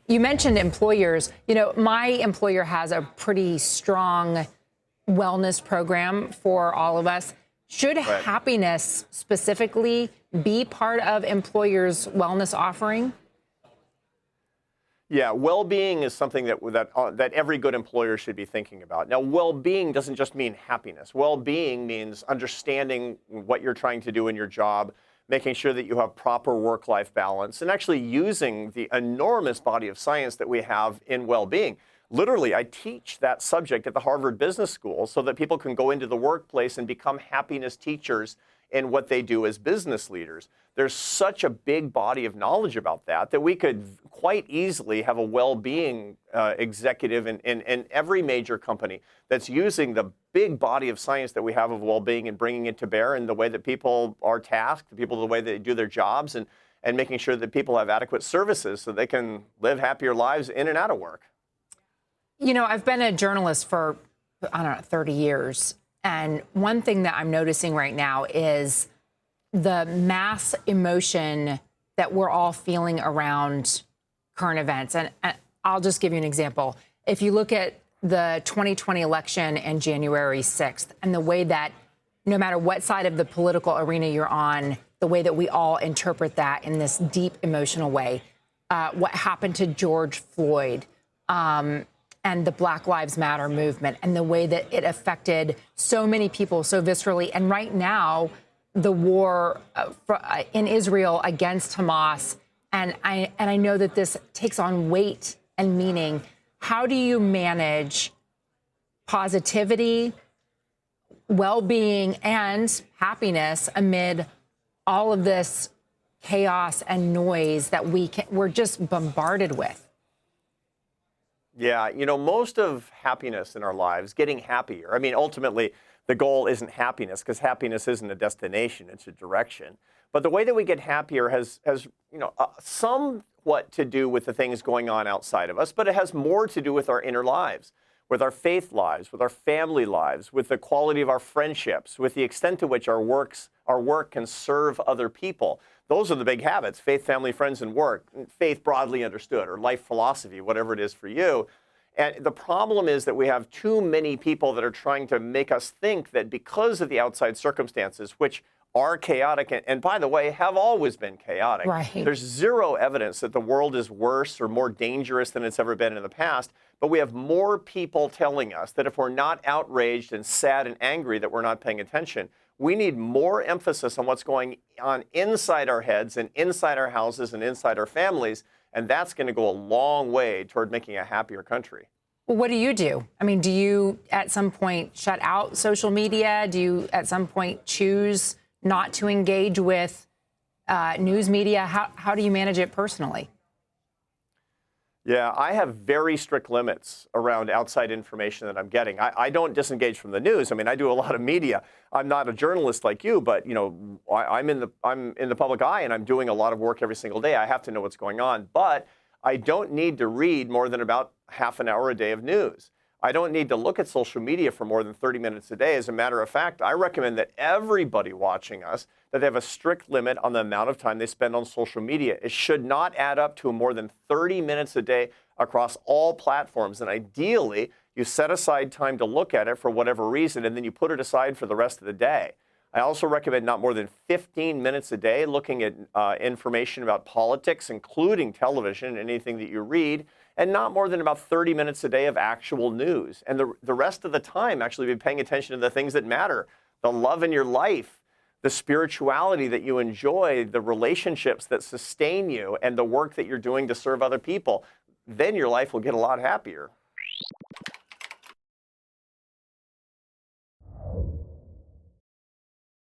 You mentioned employers. You know, my employer has a pretty strong wellness program for all of us. Should happiness specifically be part of employers' wellness offering? Yeah, well-being is something that every good employer should be thinking about. Now, well-being doesn't just mean happiness. Well-being means understanding what you're trying to do in your job, making sure that you have proper work-life balance, and actually using the enormous body of science that we have in well-being. Literally, I teach that subject at the Harvard Business School so that people can go into the workplace and become happiness teachers in what they do as business leaders. There's such a big body of knowledge about that we could quite easily have a well-being executive in every major company that's using the big body of science that we have of well-being and bringing it to bear in the way that people are tasked, the way they do their jobs, and making sure that people have adequate services so they can live happier lives in and out of work. You know, I've been a journalist for, I don't know, 30 years. And one thing that I'm noticing right now is the mass emotion that we're all feeling around current events. And I'll just give you an example. If you look at the 2020 election and January 6th, and the way that no matter what side of the political arena you're on, the way that we all interpret that in this deep emotional way, what happened to George Floyd, and the Black Lives Matter movement, and the way that it affected so many people so viscerally. And right now, the war in Israel against Hamas, and I know that this takes on weight and meaning. How do you manage positivity, well-being, and happiness amid all of this chaos and noise that we're just bombarded with? Yeah, you know, most of happiness in our lives, getting happier. I mean, ultimately, the goal isn't happiness, because happiness isn't a destination, it's a direction. But the way that we get happier has somewhat to do with the things going on outside of us, but it has more to do with our inner lives, with our faith lives, with our family lives, with the quality of our friendships, with the extent to which our work can serve other people. Those are the big habits: faith, family, friends, and work. Faith broadly understood, or life philosophy, whatever it is for you. And the problem is that we have too many people that are trying to make us think that because of the outside circumstances, which are chaotic, and by the way, have always been chaotic. Right. There's zero evidence that the world is worse or more dangerous than it's ever been in the past, but we have more people telling us that if we're not outraged and sad and angry, that we're not paying attention. We need more emphasis on what's going on inside our heads and inside our houses and inside our families, and that's going to go a long way toward making a happier country. Well, what do you do? I mean, do you at some point shut out social media? Do you at some point choose not to engage with news media? How do you manage it personally? Yeah, I have very strict limits around outside information that I'm getting. I don't disengage from the news. I mean, I do a lot of media. I'm not a journalist like you, but you know, I'm in the public eye, and I'm doing a lot of work every single day. I have to know what's going on, but I don't need to read more than about half an hour a day of news. I don't need to look at social media for more than 30 minutes a day. As a matter of fact, I recommend that everybody watching us, that they have a strict limit on the amount of time they spend on social media. It should not add up to more than 30 minutes a day across all platforms. And ideally, you set aside time to look at it for whatever reason, and then you put it aside for the rest of the day. I also recommend not more than 15 minutes a day looking at information about politics, including television, anything that you read, and not more than about 30 minutes a day of actual news. And the rest of the time, actually be paying attention to the things that matter: the love in your life, the spirituality that you enjoy, the relationships that sustain you, and the work that you're doing to serve other people. Then your life will get a lot happier.